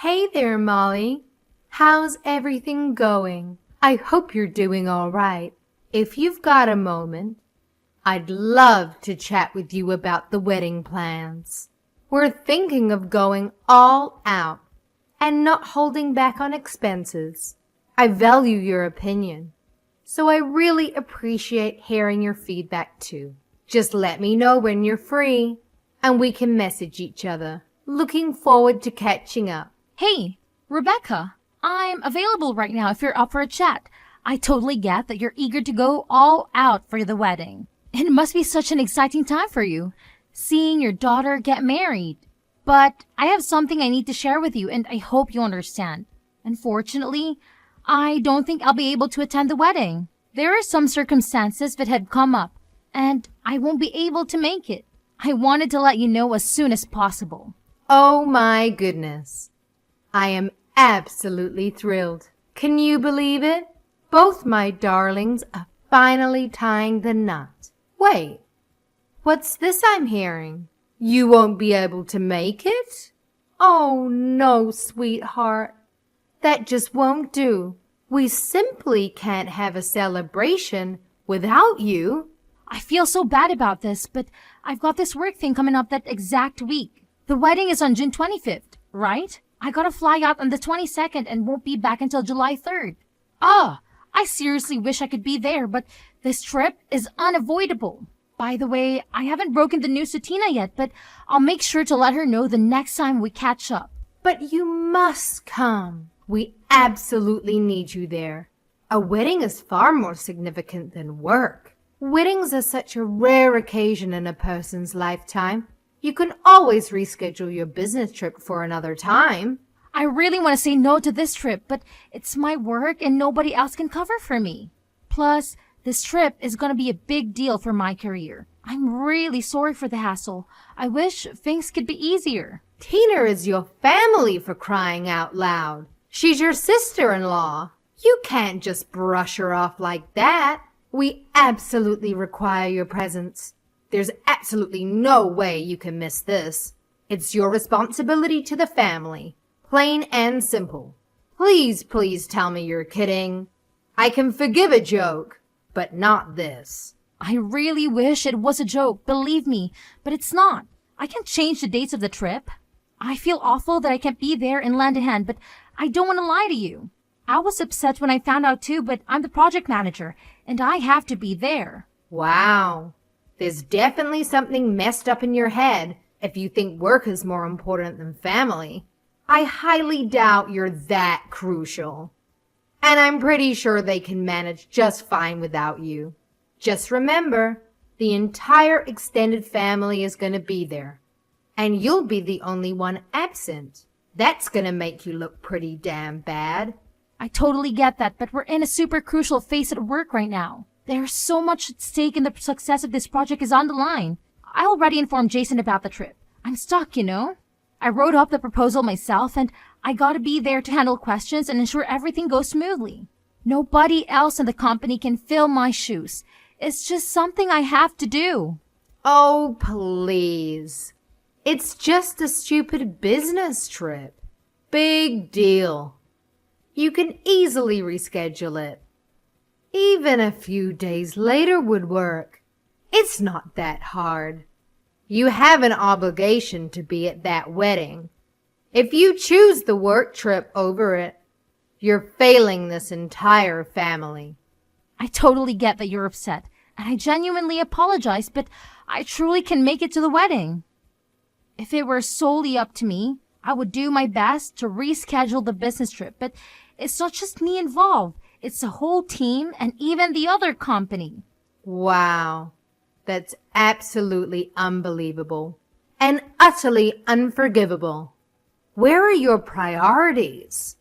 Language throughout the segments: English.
Hey there, Molly. How's everything going? I hope you're doing all right. If you've got a moment, I'd love to chat with you about the wedding plans. We're thinking of going all out and not holding back on expenses. I value your opinion, so I really appreciate hearing your feedback too. Just let me know when you're free and we can message each other. Looking forward to catching up. Hey, Rebecca, I'm available right now if you're up for a chat. I totally get that you're eager to go all out for the wedding. It must be such an exciting time for you, seeing your daughter get married. But I have something I need to share with you, and I hope you understand. Unfortunately, I don't think I'll be able to attend the wedding. There are some circumstances that have come up, and I won't be able to make it. I wanted to let you know as soon as possible. Oh my goodness. I am absolutely thrilled. Can you believe it? Both my darlings are finally tying the knot. Wait, what's this I'm hearing? You won't be able to make it? Oh no, sweetheart. That just won't do. We simply can't have a celebration without you. I feel so bad about this, but I've got this work thing coming up that exact week. The wedding is on June 25th, right? I gotta fly out on the 22nd and won't be back until July 3rd. I seriously wish I could be there, but this trip is unavoidable. By the way, I haven't broken the news to Tina yet, but I'll make sure to let her know the next time we catch up. But you must come. We absolutely need you there. A wedding is far more significant than work. Weddings are such a rare occasion in a person's lifetime. You can always reschedule your business trip for another time. I really want to say no to this trip, but it's my work and nobody else can cover for me. Plus, this trip is going to be a big deal for my career. I'm really sorry for the hassle. I wish things could be easier. Tina is your family, for crying out loud. She's your sister-in-law. You can't just brush her off like that. We absolutely require your presence. There's absolutely no way you can miss this. It's your responsibility to the family. Plain and simple. Please, please tell me you're kidding. I can forgive a joke, but not this. I really wish it was a joke, believe me, but it's not. I can't change the dates of the trip. I feel awful that I can't be there and lend a hand, but I don't want to lie to you. I was upset when I found out too, but I'm the project manager, and I have to be there. Wow. There's definitely something messed up in your head if you think work is more important than family. I highly doubt you're that crucial. And I'm pretty sure they can manage just fine without you. Just remember, the entire extended family is going to be there. And you'll be the only one absent. That's going to make you look pretty damn bad. I totally get that, but we're in a super crucial phase at work right now. There's so much at stake and the success of this project is on the line. I already informed Jason about the trip. I'm stuck, you know? I wrote up the proposal myself and I gotta be there to handle questions and ensure everything goes smoothly. Nobody else in the company can fill my shoes. It's just something I have to do. Oh, please. It's just a stupid business trip. Big deal. You can easily reschedule it. Even a few days later would work. It's not that hard. You have an obligation to be at that wedding. If you choose the work trip over it, you're failing this entire family. I totally get that you're upset, and I genuinely apologize, but I truly can make it to the wedding. If it were solely up to me, I would do my best to reschedule the business trip, but it's not just me involved. It's the whole team and even the other company. Wow. That's absolutely unbelievable and utterly unforgivable. Where are your priorities?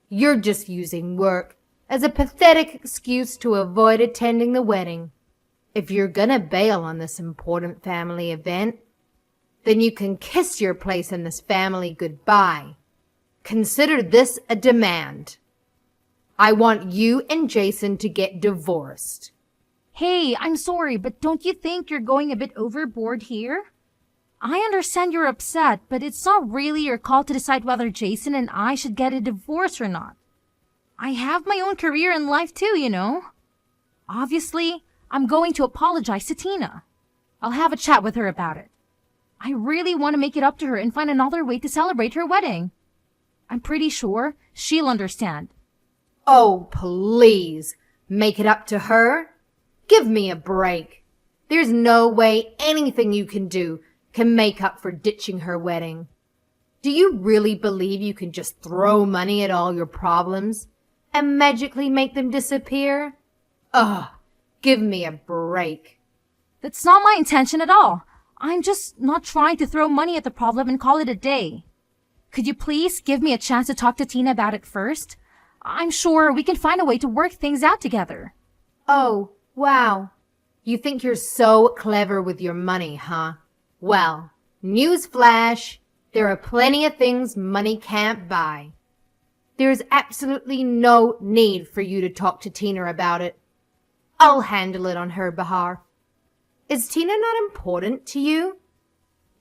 You're just using work as a pathetic excuse to avoid attending the wedding. If you're gonna bail on this important family event, then you can kiss your place in this family goodbye. Consider this a demand. I want you and Jason to get divorced. Hey, I'm sorry, but don't you think you're going a bit overboard here? I understand you're upset, but it's not really your call to decide whether Jason and I should get a divorce or not. I have my own career in life too, you know. Obviously, I'm going to apologize to Tina. I'll have a chat with her about it. I really want to make it up to her and find another way to celebrate her wedding. I'm pretty sure she'll understand. Oh, please. Make it up to her? Give me a break. There's no way anything you can do can make up for ditching her wedding. Do you really believe you can just throw money at all your problems and magically make them disappear? Ugh, give me a break. That's not my intention at all. I'm just not trying to throw money at the problem and call it a day. Could you please give me a chance to talk to Tina about it first? I'm sure we can find a way to work things out together. Oh, wow. You think you're so clever with your money, huh? Well, newsflash, there are plenty of things money can't buy. There's absolutely no need for you to talk to Tina about it. I'll handle it on her behalf. Is Tina not important to you?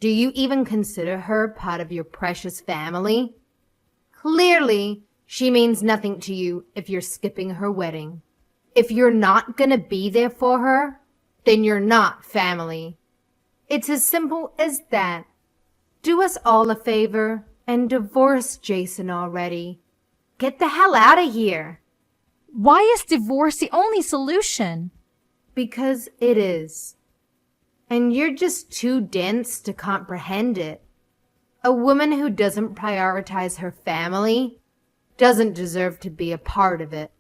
Do you even consider her part of your precious family? Clearly, she means nothing to you if you're skipping her wedding. If you're not gonna be there for her, then you're not family. It's as simple as that. Do us all a favor and divorce Jason already. Get the hell out of here. Why is divorce the only solution? Because it is. And you're just too dense to comprehend it. A woman who doesn't prioritize her family doesn't deserve to be a part of it.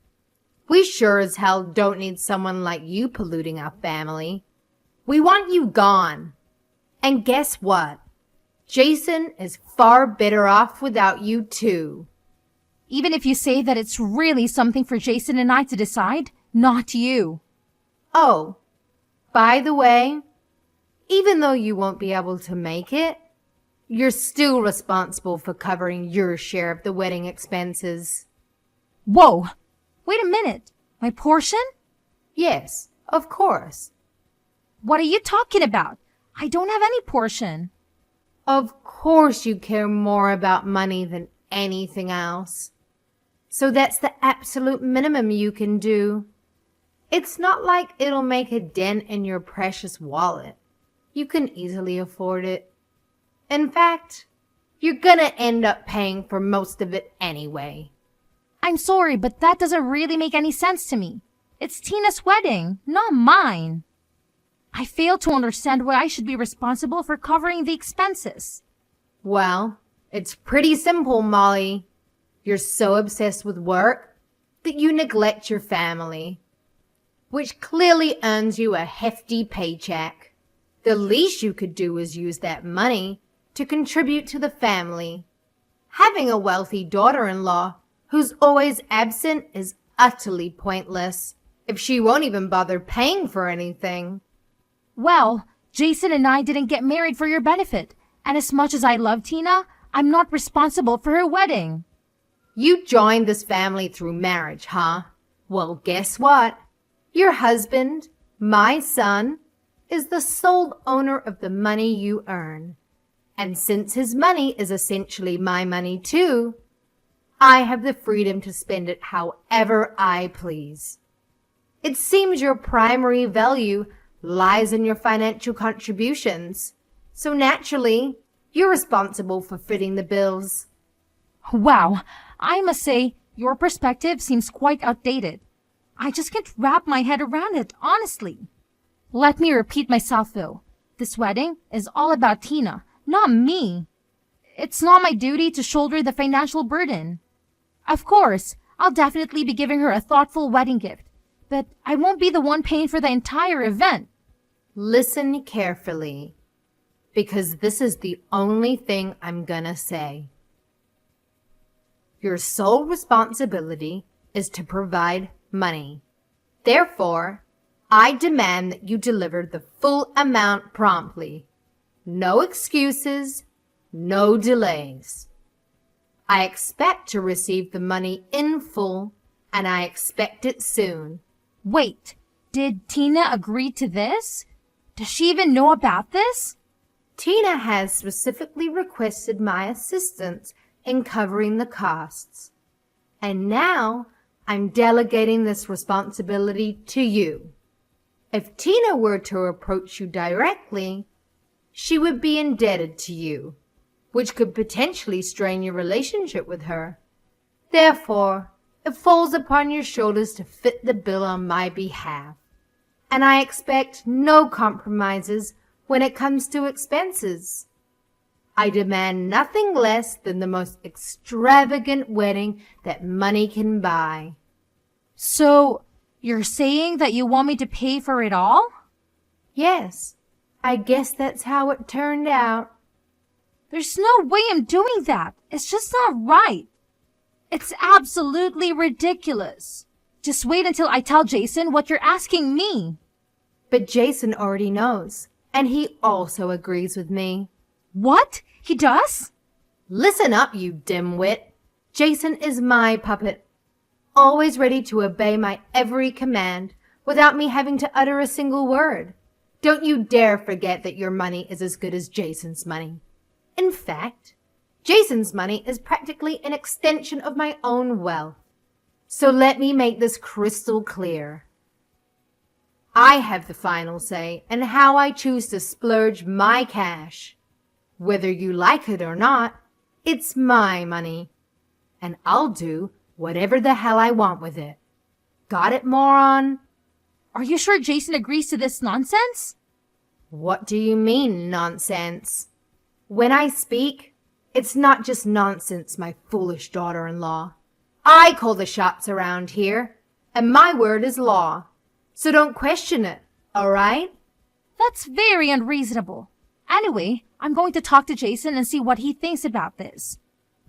We sure as hell don't need someone like you polluting our family. We want you gone. And guess what? Jason is far better off without you too. Even if you say that it's really something for Jason and I to decide, not you. Oh, by the way, even though you won't be able to make it, you're still responsible for covering your share of the wedding expenses. Whoa! Wait a minute. My portion? Yes, of course. What are you talking about? I don't have any portion. Of course you care more about money than anything else. So that's the absolute minimum you can do. It's not like it'll make a dent in your precious wallet. You can easily afford it. In fact, you're gonna end up paying for most of it anyway. I'm sorry, but that doesn't really make any sense to me. It's Tina's wedding, not mine. I fail to understand why I should be responsible for covering the expenses. Well, it's pretty simple, Molly. You're so obsessed with work that you neglect your family, which clearly earns you a hefty paycheck. The least you could do is use that money to contribute to the family. Having a wealthy daughter-in-law who's always absent is utterly pointless if she won't even bother paying for anything. Well, Jason and I didn't get married for your benefit, and as much as I love Tina, I'm not responsible for her wedding. You joined this family through marriage, huh? Well, guess what? Your husband, my son, is the sole owner of the money you earn. And since his money is essentially my money too, I have the freedom to spend it however I please. It seems your primary value lies in your financial contributions, so naturally, you're responsible for footing the bills. Wow, I must say, your perspective seems quite outdated. I just can't wrap my head around it, honestly. Let me repeat myself though. This wedding is all about Tina, not me. It's not my duty to shoulder the financial burden. Of course, I'll definitely be giving her a thoughtful wedding gift, but I won't be the one paying for the entire event. Listen carefully, because this is the only thing I'm gonna say. Your sole responsibility is to provide money. Therefore, I demand that you deliver the full amount promptly. No excuses, no delays. I expect to receive the money in full, and I expect it soon. Wait, did Tina agree to this? Does she even know about this? Tina has specifically requested my assistance in covering the costs. And now I'm delegating this responsibility to you. If Tina were to approach you directly, she would be indebted to you, which could potentially strain your relationship with her. Therefore, it falls upon your shoulders to fit the bill on my behalf. And I expect no compromises when it comes to expenses. I demand nothing less than the most extravagant wedding that money can buy. So, you're saying that you want me to pay for it all? Yes, I guess that's how it turned out. There's no way I'm doing that. It's just not right. It's absolutely ridiculous. Just wait until I tell Jason what you're asking me. But Jason already knows, and he also agrees with me. What? He does? Listen up, you dimwit. Jason is my puppet, always ready to obey my every command without me having to utter a single word. Don't you dare forget that your money is as good as Jason's money. In fact, Jason's money is practically an extension of my own wealth. So let me make this crystal clear. I have the final say in how I choose to splurge my cash. Whether you like it or not, it's my money. And I'll do whatever the hell I want with it. Got it, moron? Are you sure Jason agrees to this nonsense? What do you mean, nonsense? When I speak, it's not just nonsense, my foolish daughter-in-law. I call the shots around here, and my word is law. So don't question it, all right? That's very unreasonable. Anyway, I'm going to talk to Jason and see what he thinks about this.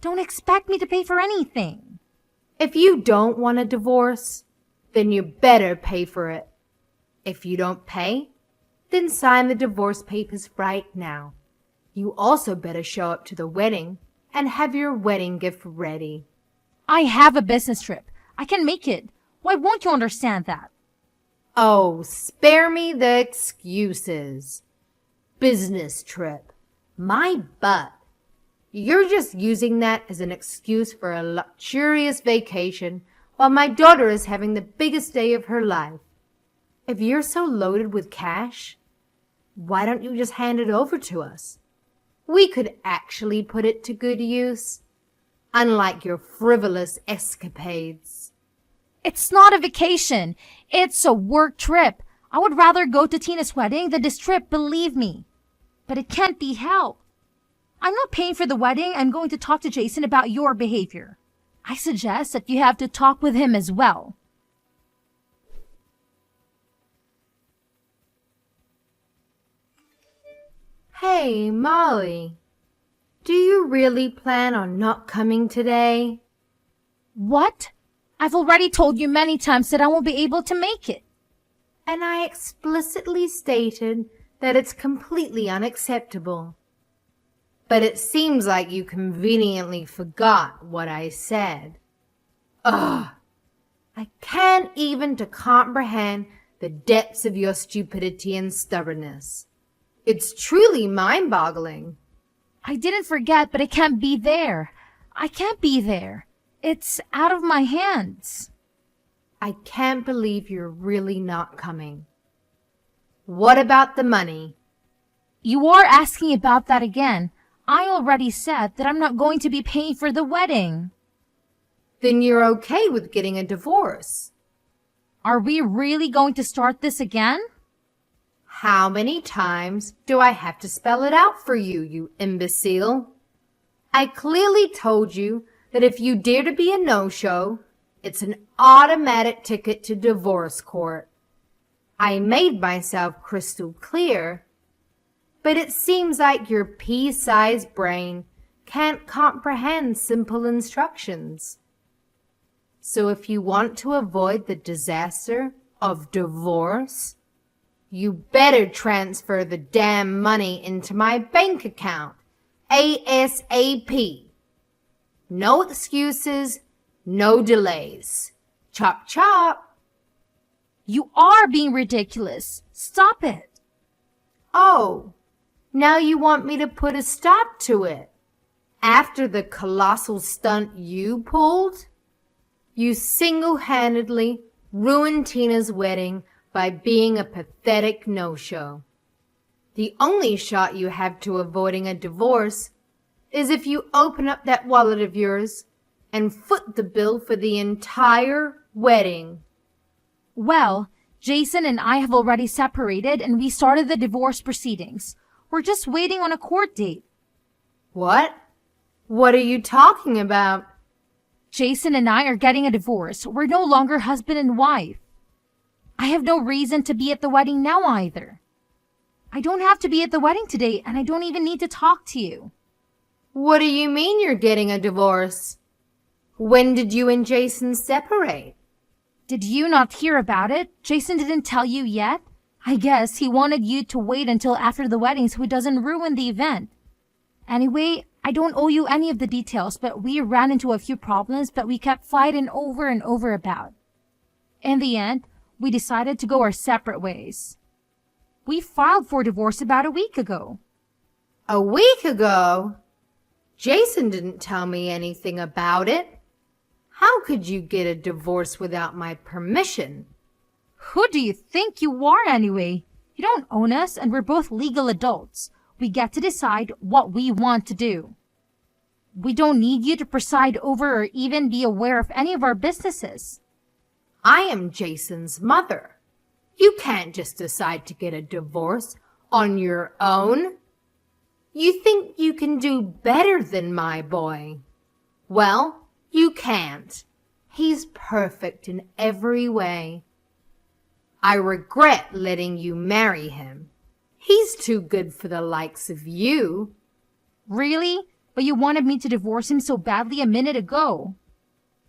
Don't expect me to pay for anything. If you don't want a divorce, then you better pay for it. If you don't pay, then sign the divorce papers right now. You also better show up to the wedding and have your wedding gift ready. I have a business trip. I can make it. Why won't you understand that? Oh, spare me the excuses. Business trip. My butt. You're just using that as an excuse for a luxurious vacation while my daughter is having the biggest day of her life. If you're so loaded with cash, why don't you just hand it over to us? We could actually put it to good use, unlike your frivolous escapades. It's not a vacation. It's a work trip. I would rather go to Tina's wedding than this trip, believe me. But it can't be helped. I'm not paying for the wedding. I'm going to talk to Jason about your behavior. I suggest that you have to talk with him as well. Hey, Molly. Do you really plan on not coming today? What? I've already told you many times that I won't be able to make it. And I explicitly stated that it's completely unacceptable. But it seems like you conveniently forgot what I said. Ugh! I can't even to comprehend the depths of your stupidity and stubbornness. It's truly mind-boggling. I didn't forget, but I can't be there. I can't be there. It's out of my hands. I can't believe you're really not coming. What about the money? You are asking about that again. I already said that I'm not going to be paying for the wedding. Then you're okay with getting a divorce. Are we really going to start this again? How many times do I have to spell it out for you, you imbecile? I clearly told you that if you dare to be a no-show, it's an automatic ticket to divorce court. I made myself crystal clear, but it seems like your pea-sized brain can't comprehend simple instructions. So if you want to avoid the disaster of divorce, you better transfer the damn money into my bank account, ASAP. No excuses, no delays. Chop chop. You are being ridiculous. Stop it. Oh, Now you want me to put a stop to it? After the colossal stunt you pulled? You single-handedly ruined Tina's wedding by being a pathetic no-show. The only shot you have to avoiding a divorce is if you open up that wallet of yours and foot the bill for the entire wedding. Well, Jason and I have already separated and we started the divorce proceedings. We're just waiting on a court date. What? What are you talking about? Jason and I are getting a divorce. We're no longer husband and wife. I have no reason to be at the wedding now either. I don't have to be at the wedding today, and I don't even need to talk to you. What do you mean you're getting a divorce? When did you and Jason separate? Did you not hear about it? Jason didn't tell you yet? I guess he wanted you to wait until after the wedding so he doesn't ruin the event. Anyway, I don't owe you any of the details, but we ran into a few problems that we kept fighting over and over about. In the end, we decided to go our separate ways. We filed for divorce about a week ago. A week ago? Jason didn't tell me anything about it. How could you get a divorce without my permission? Who do you think you are anyway? You don't own us and we're both legal adults. We get to decide what we want to do. We don't need you to preside over or even be aware of any of our businesses. I am Jason's mother. You can't just decide to get a divorce on your own. You think you can do better than my boy. Well, you can't. He's perfect in every way. I regret letting you marry him. He's too good for the likes of you. Really? But you wanted me to divorce him so badly a minute ago.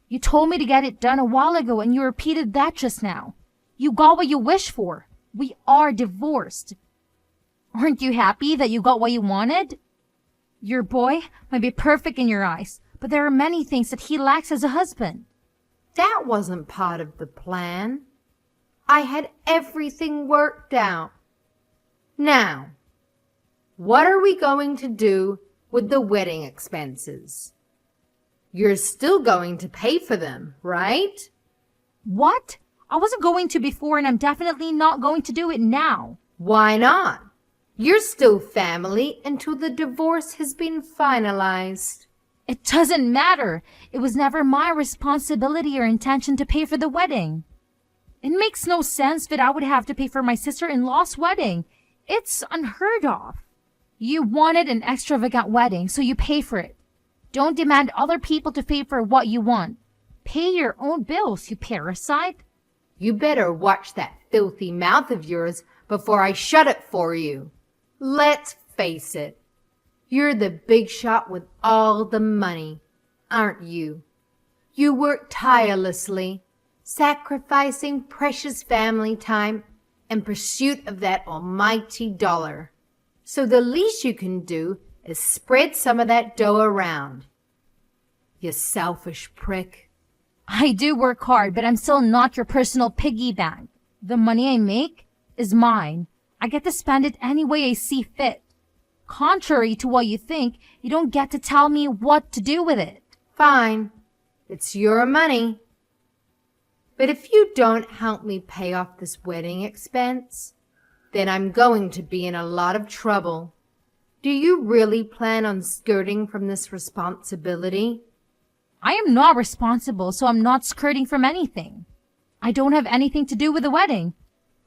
You told me to get it done a while ago and you repeated that just now. You got what you wished for. We are divorced. Aren't you happy that you got what you wanted? Your boy might be perfect in your eyes, but there are many things that he lacks as a husband. That wasn't part of the plan. I had everything worked out. Now, what are we going to do with the wedding expenses? You're still going to pay for them, right? What? I wasn't going to before and I'm definitely not going to do it now. Why not? You're still family until the divorce has been finalized. It doesn't matter. It was never my responsibility or intention to pay for the wedding. It makes no sense that I would have to pay for my sister-in-law's wedding. It's unheard of. You wanted an extravagant wedding, so you pay for it. Don't demand other people to pay for what you want. Pay your own bills, you parasite. You better watch that filthy mouth of yours before I shut it for you. Let's face it. You're the big shot with all the money, aren't you? You work tirelessly, sacrificing precious family time in pursuit of that almighty dollar. So the least you can do is spread some of that dough around. You selfish prick. I do work hard, but I'm still not your personal piggy bank. The money I make is mine. I get to spend it any way I see fit. Contrary to what you think, you don't get to tell me what to do with it. Fine. It's your money. But if you don't help me pay off this wedding expense, then I'm going to be in a lot of trouble. Do you really plan on skirting from this responsibility? I am not responsible, so I'm not skirting from anything. I don't have anything to do with the wedding.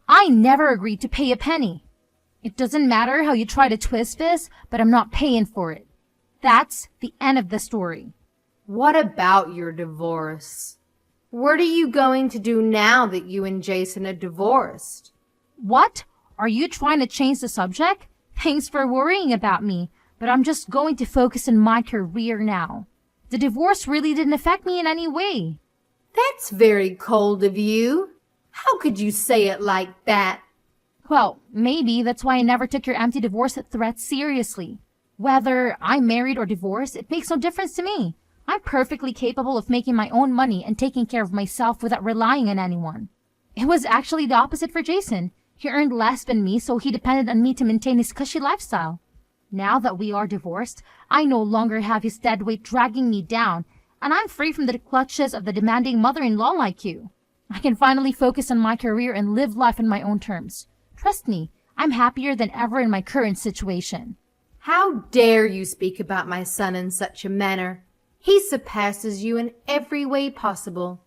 I never agreed to pay a penny. It doesn't matter how you try to twist this, but I'm not paying for it. That's the end of the story. What about your divorce? What are you going to do now that you and Jason are divorced? What? Are you trying to change the subject? Thanks for worrying about me, but I'm just going to focus on my career now. The divorce really didn't affect me in any way. That's very cold of you. How could you say it like that? Well, maybe that's why I never took your empty divorce threats seriously. Whether I'm married or divorced, it makes no difference to me. I'm perfectly capable of making my own money and taking care of myself without relying on anyone. It was actually the opposite for Jason. He earned less than me, so he depended on me to maintain his cushy lifestyle. Now that we are divorced, I no longer have his dead weight dragging me down, and I'm free from the clutches of the demanding mother-in-law like you. I can finally focus on my career and live life on my own terms. Trust me, I'm happier than ever in my current situation. How dare you speak about my son in such a manner? He surpasses you in every way possible.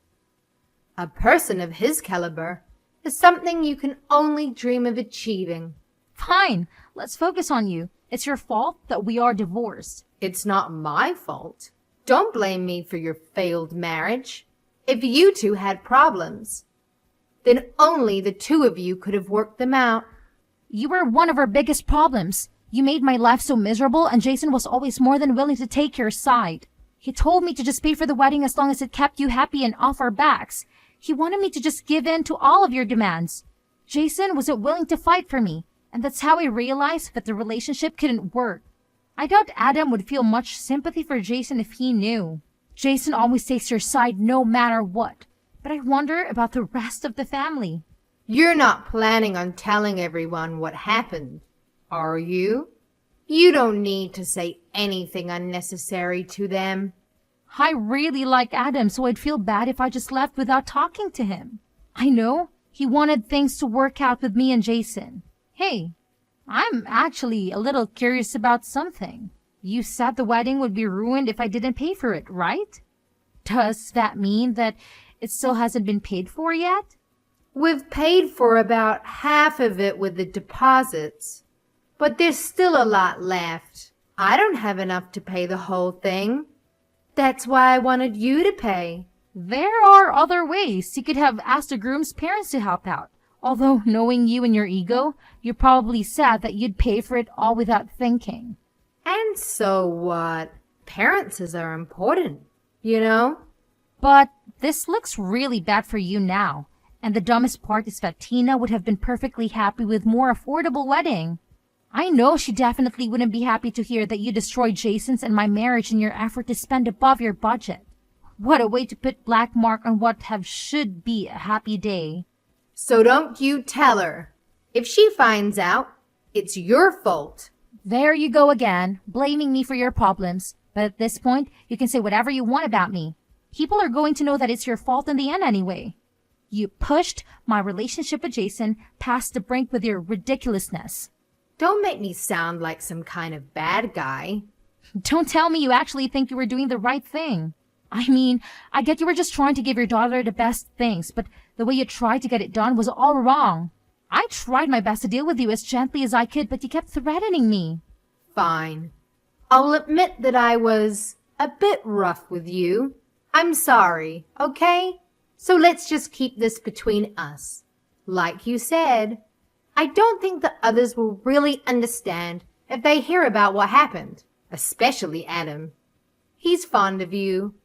A person of his caliber is something you can only dream of achieving. Fine, let's focus on you. It's your fault that we are divorced. It's not my fault. Don't blame me for your failed marriage. If you two had problems, then only the two of you could have worked them out. You were one of our biggest problems. You made my life so miserable, and Jason was always more than willing to take your side. He told me to just pay for the wedding as long as it kept you happy and off our backs. He wanted me to just give in to all of your demands. Jason wasn't willing to fight for me, and that's how I realized that the relationship couldn't work. I doubt Adam would feel much sympathy for Jason if he knew. Jason always takes your side no matter what, but I wonder about the rest of the family. You're not planning on telling everyone what happened, are you? You don't need to say anything unnecessary to them. I really like Adam, so I'd feel bad if I just left without talking to him. I know he wanted things to work out with me and Jason. Hey, I'm actually a little curious about something. You said the wedding would be ruined if I didn't pay for it, right? Does that mean that it still hasn't been paid for yet? We've paid for about half of it with the deposits, but there's still a lot left. I don't have enough to pay the whole thing. That's why I wanted you to pay. There are other ways. You could have asked the groom's parents to help out. Although, knowing you and your ego, you're probably sad that you'd pay for it all without thinking. And so what? Parents are important, you know? But this looks really bad for you now. And the dumbest part is that Tina would have been perfectly happy with more affordable wedding. I know she definitely wouldn't be happy to hear that you destroyed Jason's and my marriage in your effort to spend above your budget. What a way to put black mark on what should be a happy day. So don't you tell her. If she finds out, it's your fault. There you go again, blaming me for your problems. But at this point, you can say whatever you want about me. People are going to know that it's your fault in the end anyway. You pushed my relationship with Jason past the brink with your ridiculousness. Don't make me sound like some kind of bad guy. Don't tell me you actually think you were doing the right thing. I mean, I get you were just trying to give your daughter the best things, but the way you tried to get it done was all wrong. I tried my best to deal with you as gently as I could, but you kept threatening me. Fine. I'll admit that I was a bit rough with you. I'm sorry, okay? So let's just keep this between us. Like you said, I don't think the others will really understand if they hear about what happened, especially Adam. He's fond of you.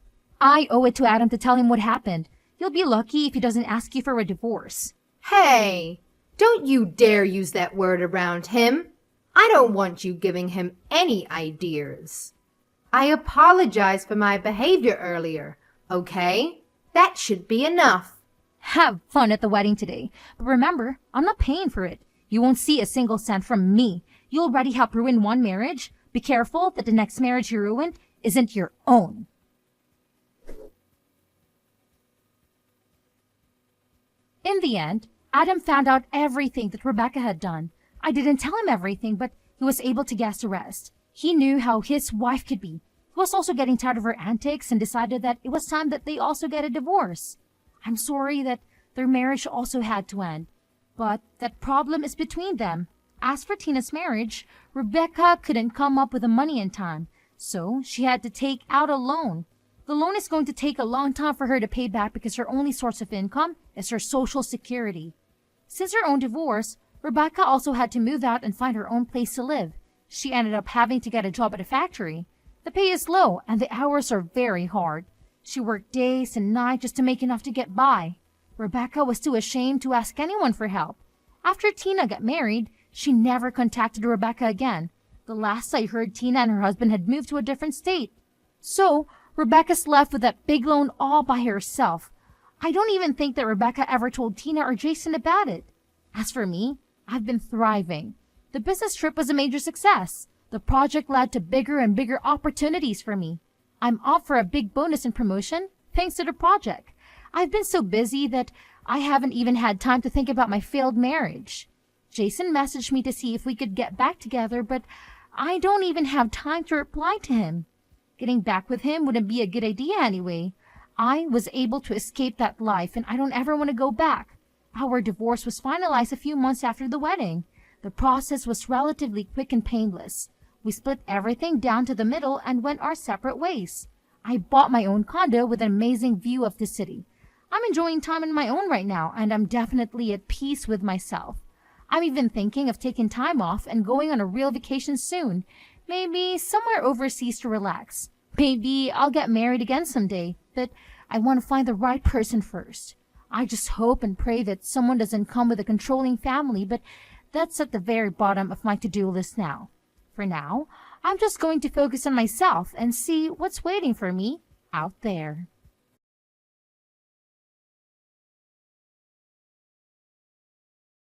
I owe it to Adam to tell him what happened. You'll be lucky if he doesn't ask you for a divorce. Hey, don't you dare use that word around him. I don't want you giving him any ideas. I apologize for my behavior earlier, okay? That should be enough. Have fun at the wedding today. But remember, I'm not paying for it. You won't see a single cent from me. You already helped ruin one marriage. Be careful that the next marriage you ruin isn't your own. In the end, Adam found out everything that Rebecca had done. I didn't tell him everything, but he was able to guess the rest. He knew how his wife could be. He was also getting tired of her antics and decided that it was time that they also get a divorce. I'm sorry that their marriage also had to end, but that problem is between them. As for Tina's marriage, Rebecca couldn't come up with the money in time, so she had to take out a loan. The loan is going to take a long time for her to pay back because her only source of income is her Social Security. Since her own divorce, Rebecca also had to move out and find her own place to live. She ended up having to get a job at a factory. The pay is low and the hours are very hard. She worked days and nights just to make enough to get by. Rebecca was too ashamed to ask anyone for help. After Tina got married, she never contacted Rebecca again. The last I heard, Tina and her husband had moved to a different state. So, Rebecca's left with that big loan all by herself. I don't even think that Rebecca ever told Tina or Jason about it. As for me, I've been thriving. The business trip was a major success. The The project led to bigger and bigger opportunities for me. I'm off for a big bonus and promotion thanks to the project. I've been so busy that I haven't even had time to think about my failed marriage. Jason messaged me to see if we could get back together, but I don't even have time to reply to him. Getting back with him wouldn't be a good idea anyway. I was able to escape that life, and I don't ever want to go back. Our divorce was finalized a few months after the wedding. The process was relatively quick and painless. We split everything down to the middle and went our separate ways. I bought my own condo with an amazing view of the city. I'm enjoying time on my own right now, and I'm definitely at peace with myself. I'm even thinking of taking time off and going on a real vacation soon. Maybe somewhere overseas to relax. Maybe I'll get married again someday, but I want to find the right person first. I just hope and pray that someone doesn't come with a controlling family, but that's at the very bottom of my to-do list now. For now, I'm just going to focus on myself and see what's waiting for me out there.